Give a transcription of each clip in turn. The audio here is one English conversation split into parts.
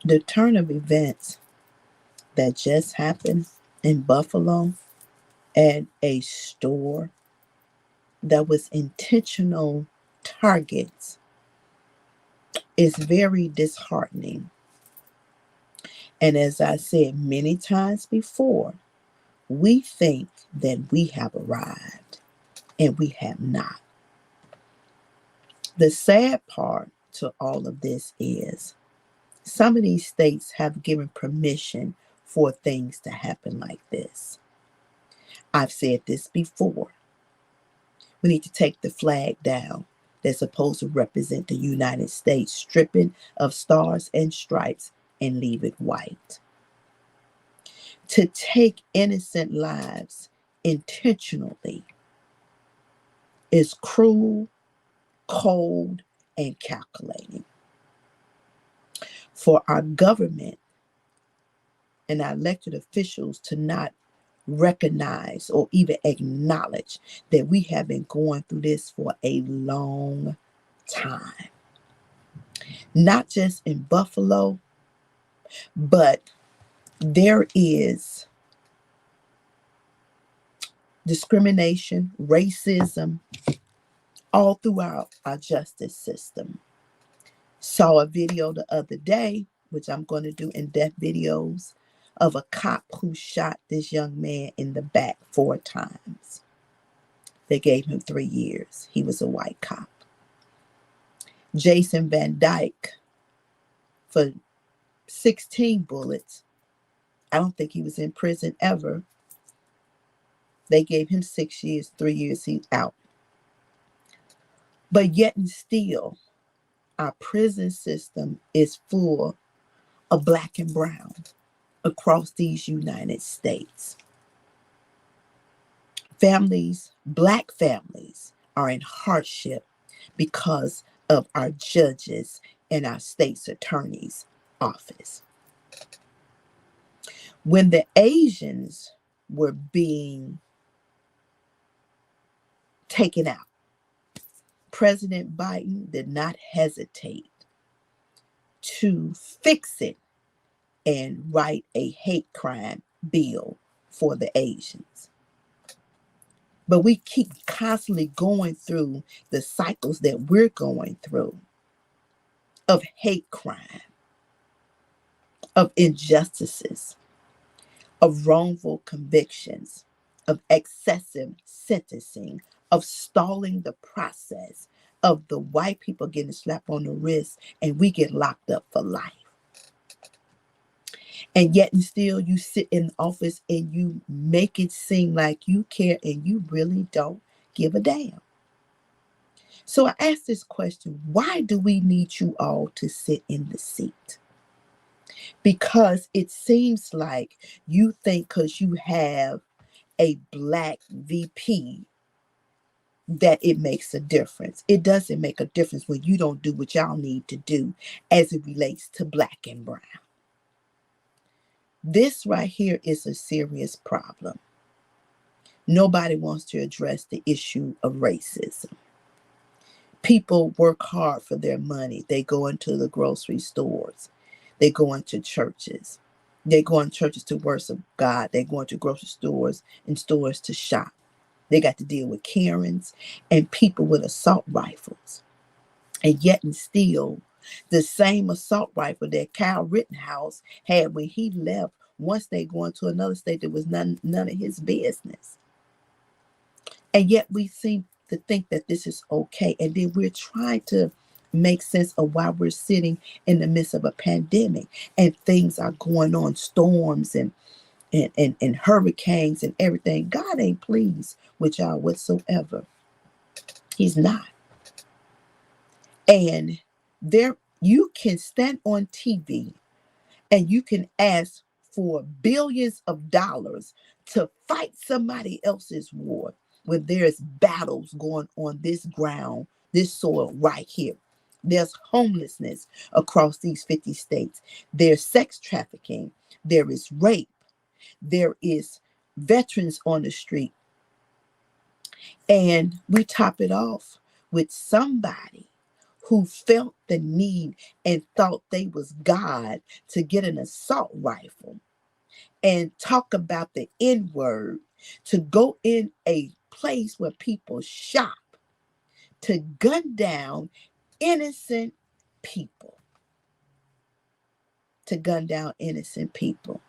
The turn of events that just happened in Buffalo at a store that was intentional targets is very disheartening. And as I said many times before, we think that we have arrived and we have not. The sad part to all of this is some of these states have given permission for things to happen like this. I've said this before. We need to take the flag down that's supposed to represent the United States, stripping of stars and stripes and leave it white. To take innocent lives intentionally is cruel, cold, and calculating. For our government and our elected officials to not recognize or even acknowledge that we have been going through this for a long time. Not just in Buffalo, but there is discrimination, racism all throughout our justice system. Saw a video the other day, which I'm going to do in-depth videos, of a cop who shot this young man in the back 4 times. They gave him 3 years. He was a white cop. Jason Van Dyke, for 16 bullets. I don't think he was in prison ever. They gave him 6 years, 3 years, he's out. But yet and still, our prison system is full of black and brown across these United States. Families, black families, are in hardship because of our judges and our state's attorney's office. When the Asians were being taken out, President Biden did not hesitate to fix it and write a hate crime bill for the Asians. But we keep constantly going through the cycles that we're going through of hate crime, of injustices, of wrongful convictions, of excessive sentencing, of stalling the process, of the white people getting a slap on the wrist and we get locked up for life. And yet and still you sit in office and you make it seem like you care and you really don't give a damn. So I ask this question, why do we need you all to sit in the seat? Because it seems like you think because you have a black VP that it makes a difference. It doesn't make a difference when you don't do what y'all need to do as it relates to black and brown. This right here is a serious problem. Nobody wants to address the issue of racism. People work hard for their money. They go into the grocery stores. They go into churches. They go in churches to worship God. They go into grocery stores and stores to shop. They got to deal with Karens and people with assault rifles. And yet and still, the same assault rifle that Kyle Rittenhouse had when he left, once they go into another state, that was none of his business. And yet we seem to think that this is okay. And then we're trying to make sense of why we're sitting in the midst of a pandemic and things are going on, storms and hurricanes and everything. God ain't pleased with y'all whatsoever. He's not. And there you can stand on TV and you can ask for billions of dollars to fight somebody else's war when there's battles going on this ground, this soil right here. There's homelessness across these 50 states. There's sex trafficking. There is rape. There is veterans on the street. And we top it off with somebody who felt the need and thought they was God to get an assault rifle and talk about the N word, to go in a place where people shop, to gun down innocent people, to gun down innocent people.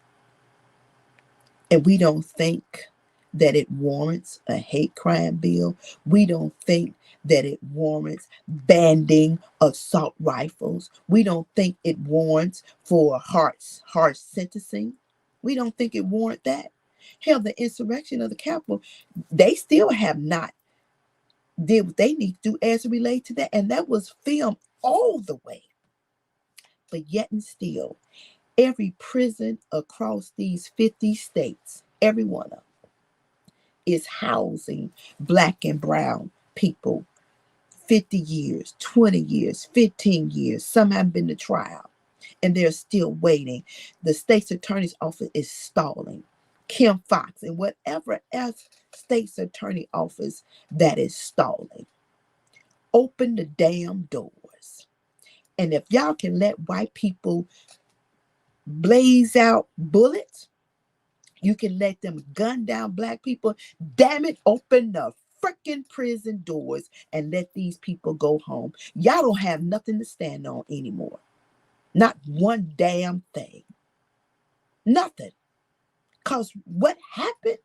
And we don't think that it warrants a hate crime bill. We don't think that it warrants banning assault rifles. We don't think it warrants for harsh sentencing. We don't think it warrants that. Hell, the insurrection of the Capitol, they still have not did what they need to do as it relates to that. And that was filmed all the way. But yet and still, every prison across these 50 states, every one of them, is housing Black and brown people 50 years, 20 years, 15 years. Some haven't been to trial and they're still waiting. The state's attorney's office is stalling. Kim Foxx and whatever else state's attorney office that is stalling. Open the damn doors. And if y'all can let white people blaze out bullets, you can let them gun down Black people. Damn it, open the freaking prison doors and let these people go home. Y'all don't have nothing to stand on anymore. Not one damn thing. Nothing. Because what happened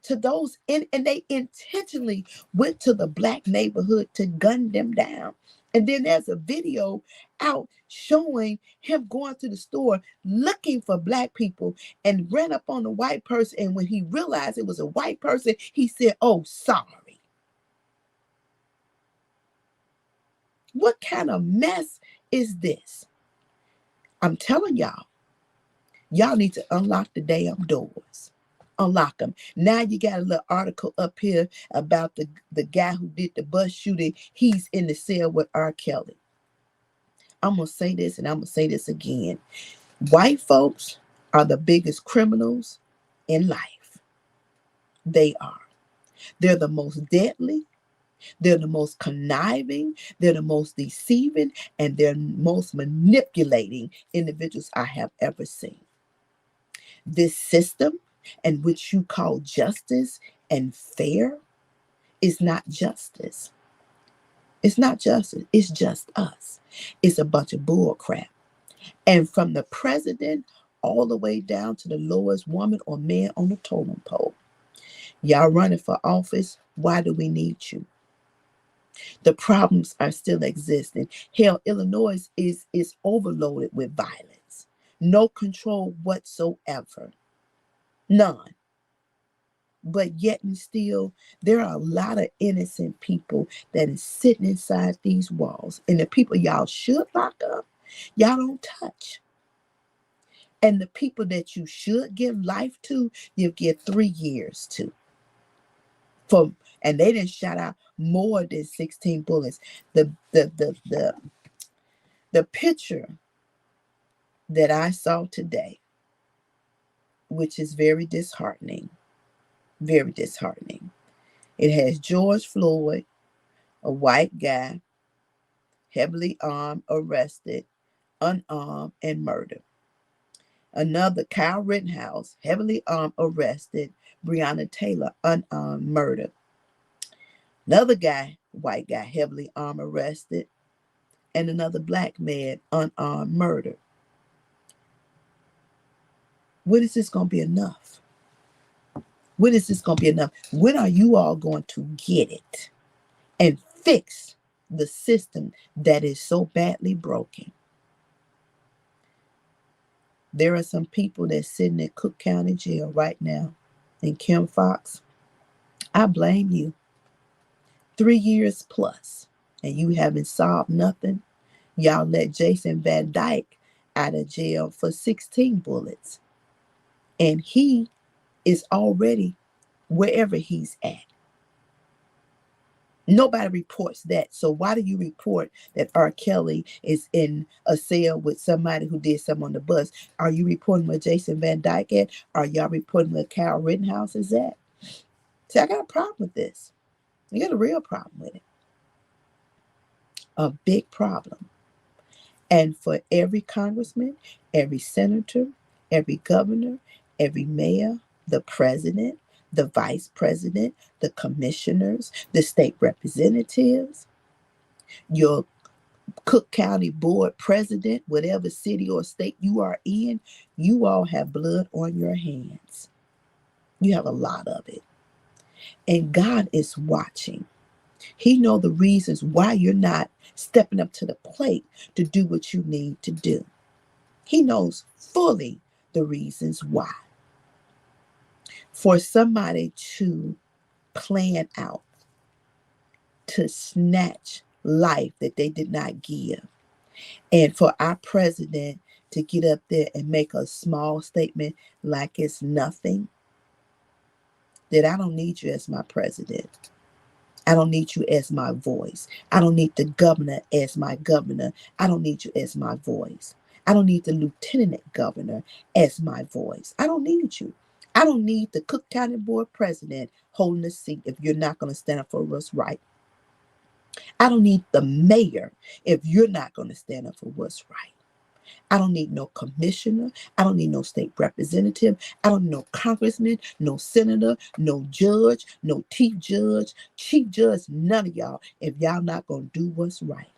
to those, and they intentionally went to the Black neighborhood to gun them down. And then there's a video out showing him going to the store looking for Black people and ran up on a white person. And when he realized it was a white person, he said, "Oh, sorry." What kind of mess is this? I'm telling y'all need to unlock the damn doors. Unlock them. Now you got a little article up here about the guy who did the bus shooting. He's in the cell with R. Kelly. I'm going to say this and I'm going to say this again. White folks are the biggest criminals in life. They are. They're the most deadly. They're the most conniving. They're the most deceiving. And they're most manipulating individuals I have ever seen. This system, and which you call justice and fair, is not justice. It's not justice. It's just us. It's a bunch of bull crap. And from the president all the way down to the lowest woman or man on the totem pole, y'all running for office. Why do we need you? The problems are still existing. Hell, Illinois is overloaded with violence. No control whatsoever. None. But yet and still, there are a lot of innocent people that is sitting inside these walls. And the people y'all should lock up, y'all don't touch. And the people that you should give life to, you give 3 years to. And they didn't shot out more than 16 bullets. The picture that I saw today, which is very disheartening. Very disheartening. It has George Floyd, a white guy, heavily armed, arrested, unarmed, and murdered. Another, Kyle Rittenhouse, heavily armed, arrested, Breonna Taylor, unarmed, murdered. Another guy, white guy, heavily armed, arrested, and another Black man, unarmed, murdered. When is this going to be enough? When is this going to be enough? When are you all going to get it and fix the system that is so badly broken? There are some people that's sitting in Cook County Jail right now. And Kim Foxx, I blame you. 3 years plus, and you haven't solved nothing. Y'all let Jason Van Dyke out of jail for 16 bullets. And he is already wherever he's at. Nobody reports that. So why do you report that R. Kelly is in a cell with somebody who did something on the bus? Are you reporting where Jason Van Dyke at? Are y'all reporting where Kyle Rittenhouse is at? See, I got a problem with this. I got a real problem with it. A big problem. And for every congressman, every senator, every governor, every mayor, the president, the vice president, the commissioners, the state representatives, your Cook County Board president, whatever city or state you are in, you all have blood on your hands. You have a lot of it. And God is watching. He knows the reasons why you're not stepping up to the plate to do what you need to do. He knows fully the reasons why. For somebody to plan out to snatch life that they did not give, and for our president to get up there and make a small statement like it's nothing, that I don't need you as my president. I don't need you as my voice. I don't need the governor as my governor. I don't need you as my voice. I don't need the lieutenant governor as my voice. I don't need you. I don't need the Cook County Board president holding the seat if you're not going to stand up for what's right. I don't need the mayor if you're not going to stand up for what's right. I don't need no commissioner. I don't need no state representative. I don't need no congressman, no senator, no judge, no chief judge, none of y'all if y'all not going to do what's right.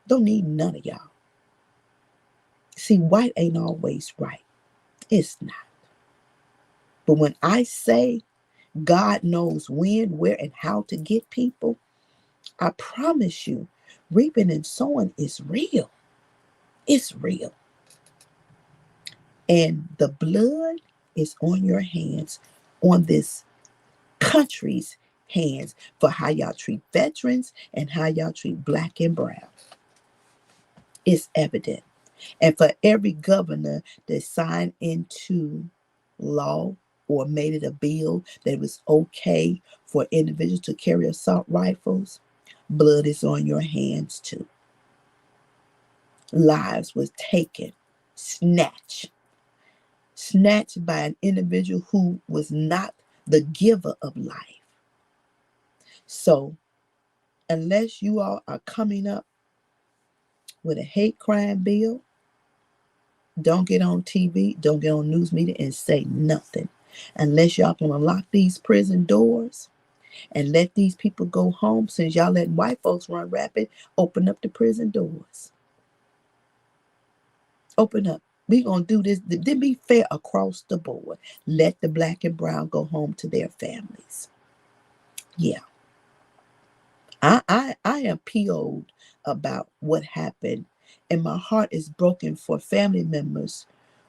Don't need none of y'all. See, white ain't always right. It's not. But when I say God knows when, where, and how to get people, I promise you, reaping and sowing is real. It's real. And the blood is on your hands, on this country's hands, for how y'all treat veterans and how y'all treat black and brown. It's evident. And for every governor that signed into law or made it a bill that it was okay for individuals to carry assault rifles, blood is on your hands too. Lives was taken, snatched by an individual who was not the giver of life. So unless you all are coming up with a hate crime bill, don't get on TV, don't get on news media and say nothing. Unless y'all can unlock these prison doors and let these people go home, since y'all let white folks run rapid, open up the prison doors. Open up. We're going to do this. Then be fair across the board. Let the black and brown go home to their families. Yeah. I am PO'd about what happened. And my heart is broken for family members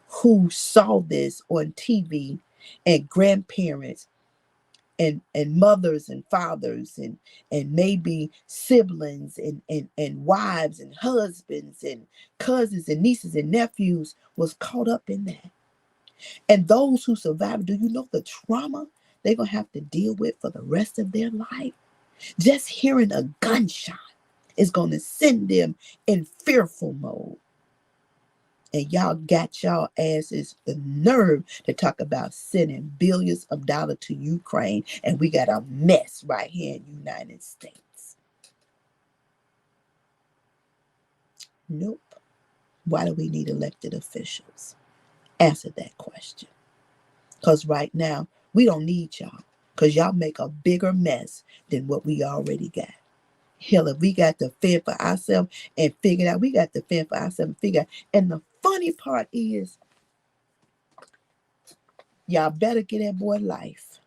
who saw this on TV, and grandparents and mothers and fathers and maybe siblings and wives and husbands and cousins and nieces and nephews was caught up in that. And those who survived, do you know the trauma they're going to have to deal with for the rest of their life? Just hearing a gunshot is going to send them in fearful mode. And y'all got y'all asses the nerve to talk about sending billions of dollars to Ukraine, and we got a mess right here in the United States. Nope. Why do we need elected officials? Answer that question. Because right now, we don't need y'all, because y'all make a bigger mess than what we already got. Hell, if we got to fend for ourselves and figure it out, we got to fend for ourselves and figure it out. And the funny part is, y'all better get that boy life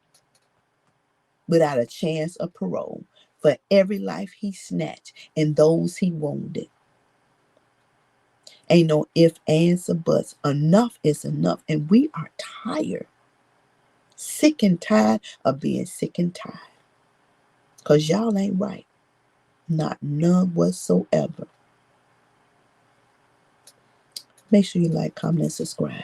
without a chance of parole for every life he snatched and those he wounded. Ain't no ifs, ands, or buts. Enough is enough. And we are tired. Sick and tired of being sick and tired. Because y'all ain't right. Not none whatsoever. Make sure you like, comment, and subscribe.